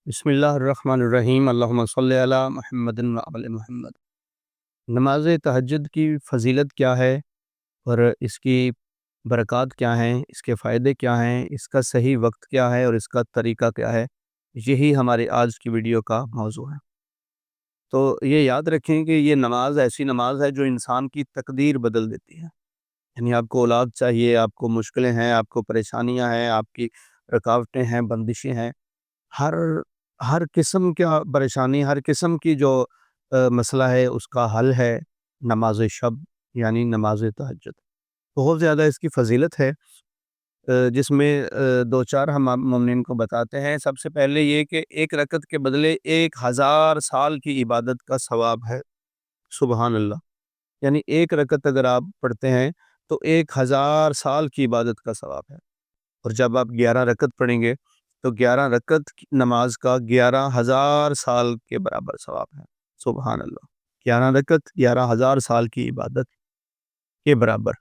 بسم اللہ الرحمن الرحیم، اللہم صلی علی محمد و علی محمد۔ نماز تہجد کی فضیلت کیا ہے اور اس کی برکات کیا ہیں، اس کے فائدے کیا ہیں، اس کا صحیح وقت کیا ہے اور اس کا طریقہ کیا ہے، یہی ہماری آج کی ویڈیو کا موضوع ہے۔ تو یہ یاد رکھیں کہ یہ نماز ایسی نماز ہے جو انسان کی تقدیر بدل دیتی ہے۔ یعنی آپ کو اولاد چاہیے، آپ کو مشکلیں ہیں، آپ کو پریشانیاں ہیں، آپ کی رکاوٹیں ہیں، بندشیں ہیں، ہر ہر قسم کا پریشانی، ہر قسم کی جو مسئلہ ہے اس کا حل ہے نماز شب یعنی نماز تہجد۔ بہت زیادہ اس کی فضیلت ہے، جس میں دو چار ہم مومنین کو بتاتے ہیں۔ سب سے پہلے یہ کہ ایک رکعت کے بدلے 1000 سال کی عبادت کا ثواب ہے۔ سبحان اللہ! یعنی ایک رکعت اگر آپ پڑھتے ہیں تو 1000 سال کی عبادت کا ثواب ہے، اور جب آپ 11 رکعت پڑھیں گے تو 11 رکعت نماز کا 11,000 سال کے برابر ثواب ہے۔ سبحان اللہ! 11 رکعت 11,000 سال کی عبادت کے برابر۔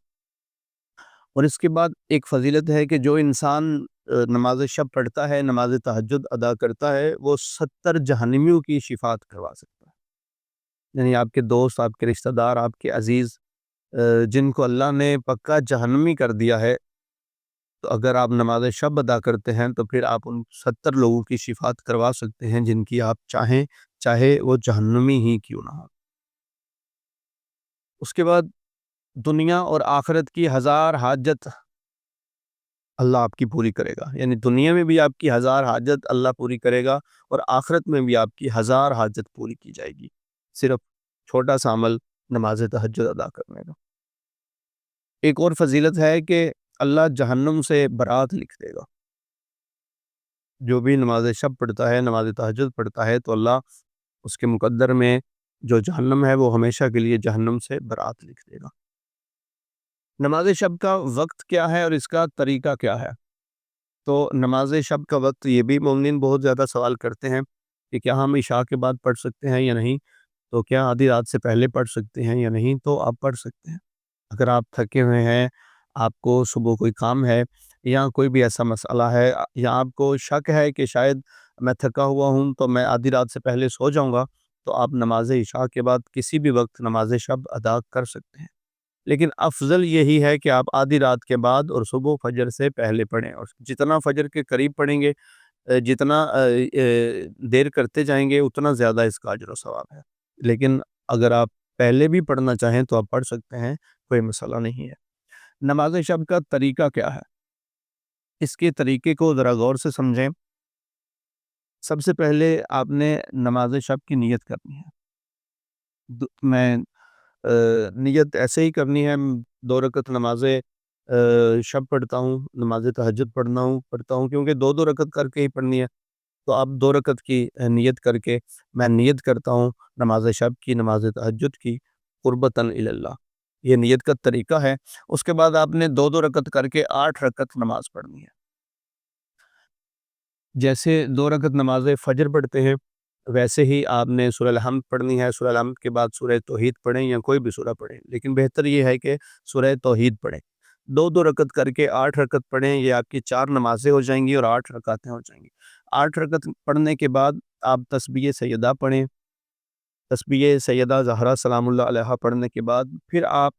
اور اس کے بعد ایک فضیلت ہے کہ جو انسان نماز شب پڑھتا ہے، نماز تہجد ادا کرتا ہے، وہ 70 جہنمیوں کی شفاعت کروا سکتا ہے۔ یعنی آپ کے دوست، آپ کے رشتہ دار، آپ کے عزیز جن کو اللہ نے پکا جہنمی کر دیا ہے، تو اگر آپ نماز شب ادا کرتے ہیں تو پھر آپ ان 70 لوگوں کی شفاعت کروا سکتے ہیں جن کی آپ چاہے وہ جہنمی ہی کیوں نہ ہو۔ اس کے بعد دنیا اور آخرت کی 1000 حاجت اللہ آپ کی پوری کرے گا۔ یعنی دنیا میں بھی آپ کی 1000 حاجت اللہ پوری کرے گا، اور آخرت میں بھی آپ کی 1000 حاجت پوری کی جائے گی، صرف چھوٹا سا عمل نماز تہجد ادا کرنے کا۔ ایک اور فضیلت ہے کہ اللہ جہنم سے برات لکھ دے گا۔ جو بھی نماز شب پڑھتا ہے، نماز تہجد پڑھتا ہے، تو اللہ اس کے مقدر میں جو جہنم ہے وہ ہمیشہ کے لیے جہنم سے برات لکھ دے گا۔ نماز شب کا وقت کیا ہے اور اس کا طریقہ کیا ہے؟ تو نماز شب کا وقت یہ بھی مومنین بہت زیادہ سوال کرتے ہیں کہ کیا ہم عشاء کے بعد پڑھ سکتے ہیں یا نہیں، تو کیا آدھی رات سے پہلے پڑھ سکتے ہیں یا نہیں؟ تو آپ پڑھ سکتے ہیں۔ اگر آپ تھکے ہوئے ہیں، آپ کو صبح کوئی کام ہے یا کوئی بھی ایسا مسئلہ ہے، یا آپ کو شک ہے کہ شاید میں تھکا ہوا ہوں تو میں آدھی رات سے پہلے سو جاؤں گا، تو آپ نماز عشاء کے بعد کسی بھی وقت نماز شب ادا کر سکتے ہیں۔ لیکن افضل یہی ہے کہ آپ آدھی رات کے بعد اور صبح فجر سے پہلے پڑھیں، اور جتنا فجر کے قریب پڑھیں گے، جتنا دیر کرتے جائیں گے، اتنا زیادہ اس کا اجر و ثواب ہے۔ لیکن اگر آپ پہلے بھی پڑھنا چاہیں تو آپ پڑھ سکتے ہیں، کوئی مسئلہ نہیں ہے۔ نماز شب کا طریقہ کیا ہے؟ اس کے طریقے کو ذرا غور سے سمجھیں۔ سب سے پہلے آپ نے نماز شب کی نیت کرنی ہے۔ میں نیت ایسے ہی کرنی ہے، 2 رکعت نماز شب پڑھتا ہوں، نماز تہجد پڑھتا ہوں کیونکہ 2 رکعت کر کے ہی پڑھنی ہے، تو آپ 2 رکعت کی نیت کر کے میں نیت کرتا ہوں نماز شب کی، نماز تہجد کی، قربتاً الی اللہ۔ یہ نیت کا طریقہ ہے۔ اس کے بعد آپ نے 2 رکعت کر کے 8 رکعت نماز پڑھنی ہے۔ جیسے 2 رکعت نماز فجر پڑھتے ہیں، ویسے ہی آپ نے سورہ الحمد پڑھنی ہے۔ سورہ الحمد کے بعد سورہ توحید پڑھیں یا کوئی بھی سورہ پڑھیں، لیکن بہتر یہ ہے کہ سورہ توحید پڑھیں۔ 2 رکعت کر کے 8 رکعت پڑھیں، یہ آپ کی 4 نمازیں ہو جائیں گی اور 8 رکعتیں ہو جائیں گی۔ 8 رکعت پڑھنے کے بعد آپ تسبیح سیدہ پڑھیں۔ تسبیح سیدہ زہرا سلام اللہ علیہا پڑھنے کے بعد پھر آپ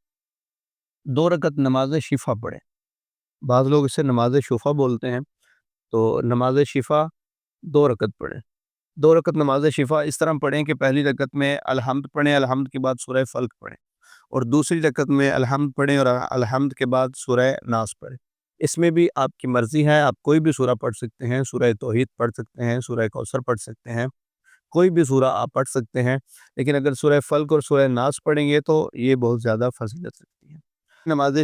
2 رکعت نماز شفا پڑھیں۔ بعض لوگ اسے نماز شفا بولتے ہیں، تو نماز شفا 2 رکعت پڑھیں۔ 2 رکعت نماز شفا اس طرح پڑھیں کہ پہلی رکعت میں الحمد پڑھیں، الحمد کے بعد سورہ فلق پڑھیں، اور دوسری رکعت میں الحمد پڑھیں اور الحمد کے بعد سورہ ناس پڑھیں۔ اس میں بھی آپ کی مرضی ہے، آپ کوئی بھی سورہ پڑھ سکتے ہیں، سورہ توحید پڑھ سکتے ہیں، سورہ کوثر پڑھ سکتے ہیں، کوئی بھی سورہ آپ پڑھ سکتے ہیں، لیکن اگر سورہ فلق اور سورہ ناس پڑھیں گے تو یہ بہت زیادہ فضیلت رکھتی ہے۔ نماز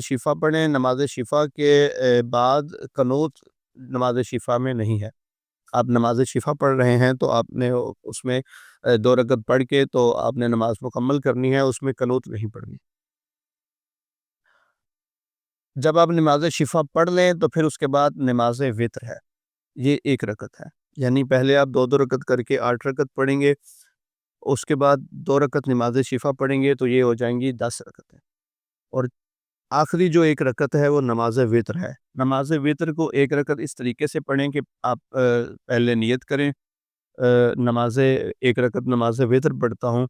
شفا پڑھیں۔ نماز شفا کے بعد قنوت نماز شفا میں نہیں ہے۔ آپ نماز شفا پڑھ رہے ہیں تو آپ نے اس میں 2 رکعت پڑھ کے تو آپ نے نماز مکمل کرنی ہے، اس میں قنوت نہیں پڑھنی۔ جب آپ نماز شفا پڑھ لیں تو پھر اس کے بعد نماز وتر ہے، یہ 1 رکعت ہے۔ یعنی پہلے آپ 2 رکعت کر کے 8 رکعت پڑھیں گے، اس کے بعد 2 رکعت نماز شفا پڑھیں گے تو یہ ہو جائیں گی 10 رکعتیں، اور آخری جو ایک رکعت ہے وہ نماز وتر ہے۔ نماز وتر کو ایک رکعت اس طریقے سے پڑھیں کہ آپ پہلے نیت کریں، نماز ایک رکعت نماز وتر پڑھتا ہوں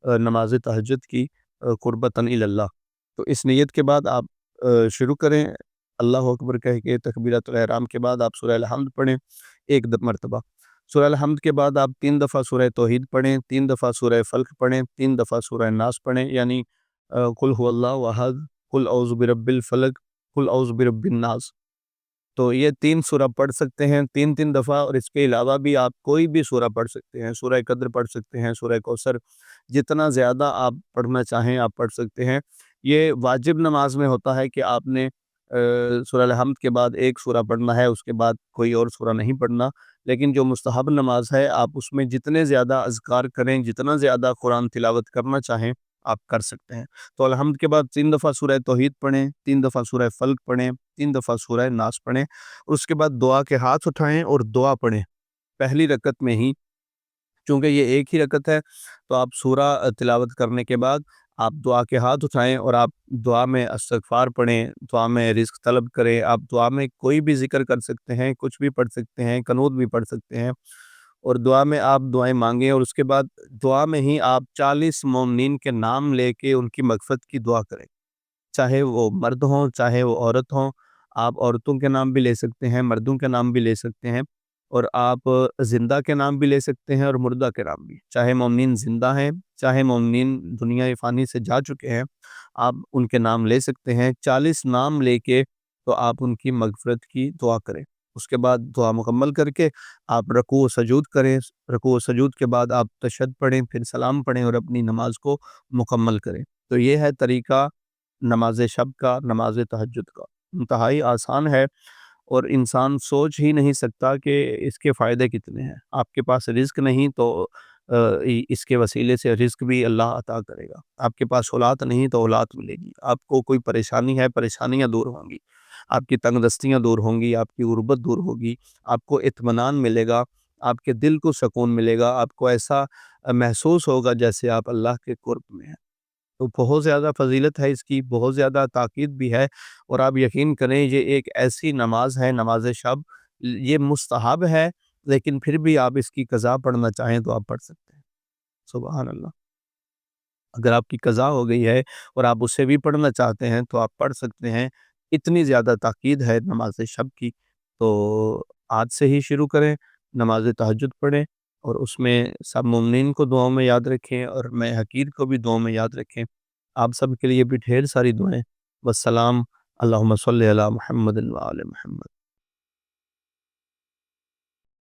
نماز تہجد کی قربتاً الی اللہ، تو اس نیت کے بعد آپ شروع کریں اللہ اکبر کہہ کے، تکبیرۃ الاحرام کے بعد آپ سورہ الحمد پڑھیں ایک مرتبہ، سورہ الحمد کے بعد آپ 3 دفعہ سورہ توحید پڑھیں، 3 دفعہ سورہ فلق پڑھیں، 3 دفعہ سورہ ناس پڑھیں، یعنی قل هو اللہ احد، قل اعوذ برب الفلق، قل اعوذ برب الناس۔ تو یہ 3 سورہ پڑھ سکتے ہیں 3 دفعہ، اور اس کے علاوہ بھی آپ کوئی بھی سورہ پڑھ سکتے ہیں، سورہ قدر پڑھ سکتے ہیں، سورہ کوثر، جتنا زیادہ آپ پڑھنا چاہیں آپ پڑھ سکتے ہیں۔ یہ واجب نماز میں ہوتا ہے کہ آپ نے سورہ الحمد کے بعد ایک سورہ پڑھنا ہے، اس کے بعد کوئی اور سورہ نہیں پڑھنا، لیکن جو مستحب نماز ہے آپ اس میں جتنے زیادہ اذکار کریں، جتنا زیادہ قرآن تلاوت کرنا چاہیں آپ کر سکتے ہیں۔ تو الحمد کے بعد 3 دفعہ سورہ توحید پڑھیں، 3 دفعہ سورہ فلق پڑھیں، 3 دفعہ سورہ ناس پڑھیں، اور اس کے بعد دعا کے ہاتھ اٹھائیں اور دعا پڑھیں پہلی رکعت میں ہی، چونکہ یہ ایک ہی رکعت ہے تو آپ سورہ تلاوت کرنے کے بعد آپ دعا کے ہاتھ اٹھائیں اور آپ دعا میں استغفار پڑھیں، دعا میں رزق طلب کریں، آپ دعا میں کوئی بھی ذکر کر سکتے ہیں، کچھ بھی پڑھ سکتے ہیں، قنوت بھی پڑھ سکتے ہیں، اور دعا میں آپ دعائیں مانگیں، اور اس کے بعد دعا میں ہی آپ 40 مومنین کے نام لے کے ان کی مغفرت کی دعا کریں، چاہے وہ مرد ہوں چاہے وہ عورت ہوں، آپ عورتوں کے نام بھی لے سکتے ہیں، مردوں کے نام بھی لے سکتے ہیں، اور آپ زندہ کے نام بھی لے سکتے ہیں اور مردہ کے نام بھی، چاہے مومنین زندہ ہیں چاہے مومنین دنیا فانی سے جا چکے ہیں، آپ ان کے نام لے سکتے ہیں، 40 نام لے کے تو آپ ان کی مغفرت کی دعا کریں۔ اس کے بعد دعا مکمل کر کے آپ رکوع و سجود کریں، رکوع و سجود کے بعد آپ تشہد پڑھیں، پھر سلام پڑھیں اور اپنی نماز کو مکمل کریں۔ تو یہ ہے طریقہ نماز شب کا، نماز تہجد کا، انتہائی آسان ہے، اور انسان سوچ ہی نہیں سکتا کہ اس کے فائدے کتنے ہیں۔ آپ کے پاس رزق نہیں تو اس کے وسیلے سے رزق بھی اللہ عطا کرے گا، آپ کے پاس اولاد نہیں تو اولاد ملے گی، آپ کو کوئی پریشانی ہے پریشانیاں دور ہوں گی، آپ کی تنگ دستیاں دور ہوں گی، آپ کی غربت دور ہوگی، آپ کو اطمینان ملے گا، آپ کے دل کو سکون ملے گا، آپ کو ایسا محسوس ہوگا جیسے آپ اللہ کے قرب میں ہیں۔ تو بہت زیادہ فضیلت ہے اس کی، بہت زیادہ تاکید بھی ہے، اور آپ یقین کریں یہ ایک ایسی نماز ہے نماز شب، یہ مستحب ہے لیکن پھر بھی آپ اس کی قضا پڑھنا چاہیں تو آپ پڑھ سکتے ہیں۔ سبحان اللہ، اگر آپ کی قضا ہو گئی ہے اور آپ اسے بھی پڑھنا چاہتے ہیں تو آپ پڑھ سکتے ہیں، اتنی زیادہ تاکید ہے نماز شب کی، تو آج سے ہی شروع کریں، نماز تہجد پڑھیں، اور اس میں سب مومنین کو دعاؤں میں یاد رکھیں، اور میں حقیر کو بھی دعاؤں میں یاد رکھیں۔ آپ سب کے لیے بھی ڈھیر ساری دعائیں۔ والسلام، اللہم صلی علی محمد و آل محمد۔